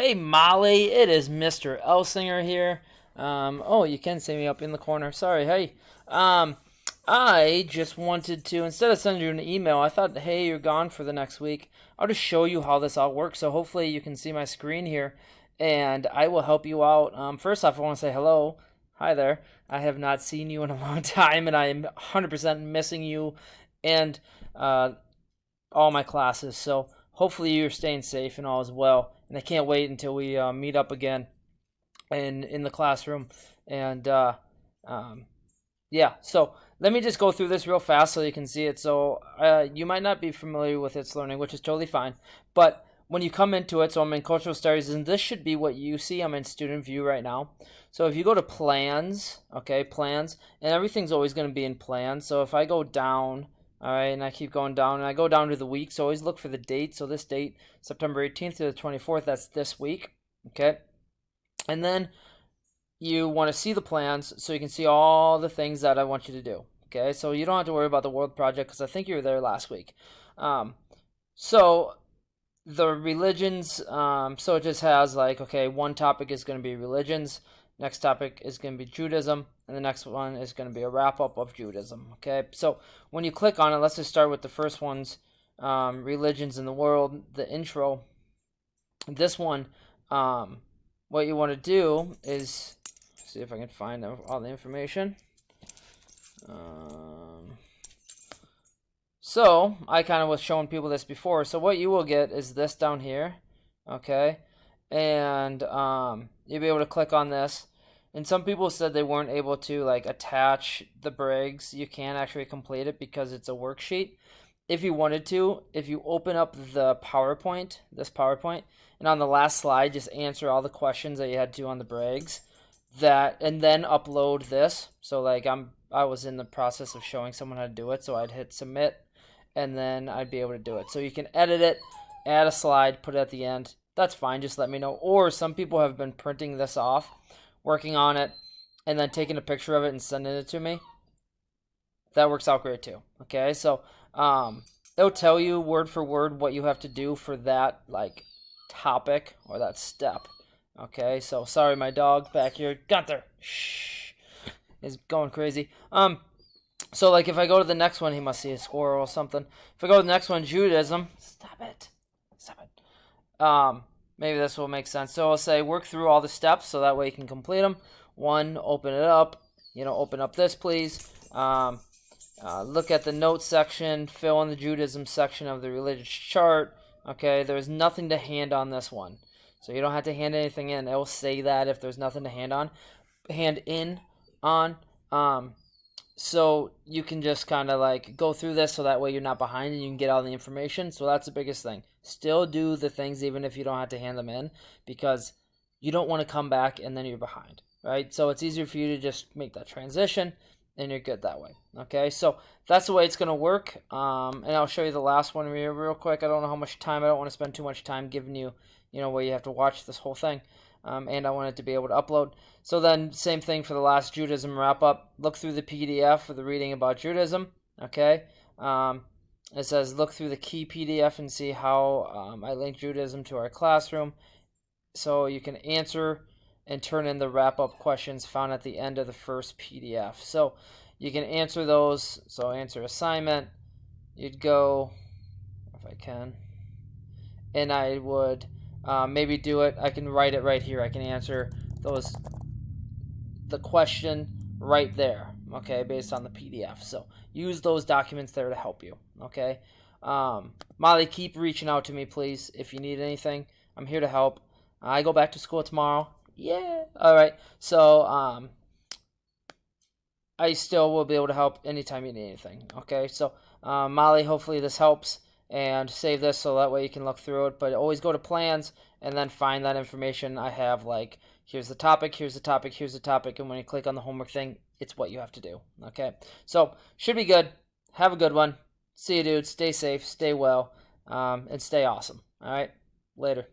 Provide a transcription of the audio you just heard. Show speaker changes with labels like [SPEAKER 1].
[SPEAKER 1] Hey Molly, it is Mr. Elsinger here. Oh, you can see me up in the corner. Sorry, hey. Um, I just wanted to, instead of sending you an email, I thought, hey, you're gone for the next week. I'll just show you how this all works. So hopefully you can see my screen here and I will help you out. First off, I want to say hello. Hi there. I have not seen you in a long time and I am 100% missing you and uh, all my classes. So hopefully you're staying safe and all as well. And I can't wait until we meet up again in the classroom. And um, yeah, so let me just go through this real fast so you can see it. So you might not be familiar with It's Learning, which is totally fine. But when you come into it, so I'm in Cultural Studies, and this should be what you see. I'm in Student View right now. So if you go to Plans, okay, Plans, and everything's always going to be in Plans. So if I go down, all right, and I keep going down, and I go down to the week, so always look for the date. So this date, September 18th to the 24th, that's this week, okay? And then you want to see the plans so you can see all the things that I want you to do. Okay, so you don't have to worry about the world project because I think you were there last week. Um, so the religions, so it just has like, okay, one topic is going to be religions, next topic is going to be Judaism, and the next one is going to be a wrap up of Judaism. Okay, so when you click on it, let's just start with the first ones, religions in the world, the intro. This one, what you want to do is see if I can find all the information. So I kind of was showing people this before. So what you will get is this down here, okay, and you'll be able to click on this. And some people said they weren't able to like attach the Briggs. You can actually complete it because it's a worksheet. If you wanted to, if you open up the PowerPoint, this PowerPoint, and on the last slide, just answer all the questions that you had to on the Briggs, that, and then upload this. So like I was in the process of showing someone how to do it, so I'd hit submit, and then I'd be able to do it. So you can edit it, add a slide, put it at the end. That's fine. Just let me know. Or some people have been printing this off, working on it, and then taking a picture of it and sending it to me. That works out great too. Okay, so it'll tell you word for word what you have to do for that like topic or that step. Okay, so sorry, my dog back here, Gunther, shh, is going crazy. So like if I go to the next one, he must see a squirrel or something. If I go to the next one, Judaism, stop it. Maybe this will make sense. So I'll say work through all the steps so that way you can complete them. One, open it up. Open up this, please. Look at the notes section, fill in the Judaism section of the religious chart. Okay, there's nothing to hand on this one. So you don't have to hand anything in. It will say that if there's nothing to hand in on. So you can just kind of like go through this so that way you're not behind and you can get all the information. So that's the biggest thing. Still do the things even if you don't have to hand them in because you don't want to come back and then you're behind, right? So it's easier for you to just make that transition and you're good that way. Okay, so that's the way it's going to work. And I'll show you the last one here real quick. I don't know how much time. I don't want to spend too much time giving you, where you have to watch this whole thing. And I want it to be able to upload. So then same thing for the last Judaism wrap-up. Look through the PDF for the reading about Judaism. Okay, it says look through the key PDF and see how I link Judaism to our classroom. So you can answer and turn in the wrap-up questions found at the end of the first PDF. So you can answer those. So answer assignment. You'd go, if I can, and I would maybe do it. I can write it right here. I can answer the question right there, okay, based on the PDF. So use those documents there to help you, okay? Molly, keep reaching out to me, please, if you need anything. I'm here to help. I go back to school tomorrow. Yeah. All right. So I still will be able to help anytime you need anything, okay? So Molly, hopefully this helps. And save this so that way you can look through it. But always go to plans and then find that information. I have like, here's the topic, here's the topic, here's the topic. And when you click on the homework thing, it's what you have to do. Okay. So should be good. Have a good one. See you, dude. Stay safe, stay well, and stay awesome. All right. Later.